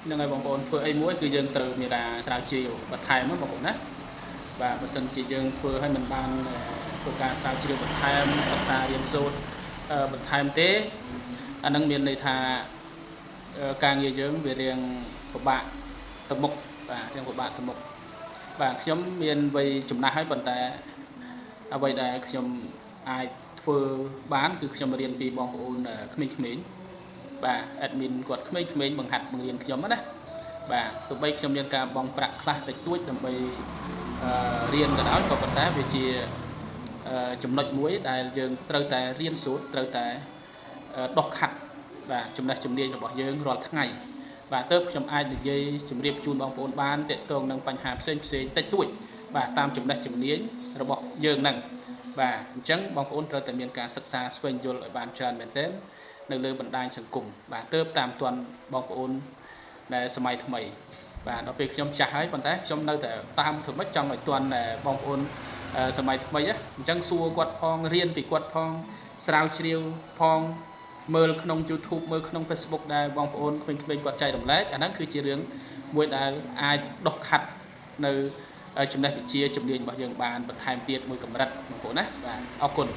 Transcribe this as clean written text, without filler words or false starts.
នឹងឲ្យបងប្អូនធ្វើអីមួយគឺយើងត្រូវមានការស្រាវជ្រាវបន្ថែមបងប្អូនណាបាទបើសិនជាយើងធ្វើឲ្យមិនបានធ្វើការស្រាវជ្រាវបន្ថែមសិក្សារៀនសូត្របន្ថែមទេអានឹងមានន័យថាការងារយើងវារៀងពិបាកទៅមុខបាទរៀងពិបាកទៅមុខបាទខ្ញុំមានវ័យចំណាស់ហើយប៉ុន្តែអ្វីដែលខ្ញុំអាចធ្វើបានគឺខ្ញុំរៀនពីបងប្អូនក្មេងៗបាទ admin គាត់ក្មេងៗបង្ហាត់បង្រៀនខ្ញុំណាបាទទោះបីខ្ញុំមានការបង់ប្រាក់ខ្លះតិចតួចដើម្បីរៀនទៅដល់ក៏ប៉ុន្តែវាជាចំណុចមួយដែលយើងត្រូវតែរៀនសូត្រត្រូវតែដោះខាត់បាទចំណេះជំនាញរបស់យើងរាល់ថ្ងៃបាទទើបខ្ញុំអាចនិយាយជម្រាបជូនបងប្អូនបានទាក់ទងនឹងបញ្ហាផ្សេងតិចតួចបាទតាមចំណេះជំនាញរបស់យើងហ្នឹងបាទអញ្ចឹងបងប្អូនត្រូវតែមានការសិក្សាស្វែងយល់ឲ្យបានច្រើនមែនទែននៅលើបណ្ដាញសង្គមបាទទើបតាមទាន់បងប្អូនដែលសម័យថ្មីបាទដល់ពេលខ្ញុំចាស់ហើយប៉ុន្តែខ្ញុំនៅតែតាមធ្វើម៉េចចង់ឲ្យទាន់បងប្អូនសម័យថ្មីអញ្ចឹងសួរគាត់ផងរៀនពីគាត់ផងស្រាវជ្រាវផងមើលក្នុង YouTube មើលក្នុង Facebook ដែលបងប្អូនក្មេងៗគាត់ចែករំលែកអាហ្នឹងគឺជារឿងមួយដែលអាចដោះខាត់នៅចំណេះវិជ្ជាជំនាញរបស់យើងបានបន្ថែមទៀតមួយកម្រិតបងប្អូនណាបាទអរគុណ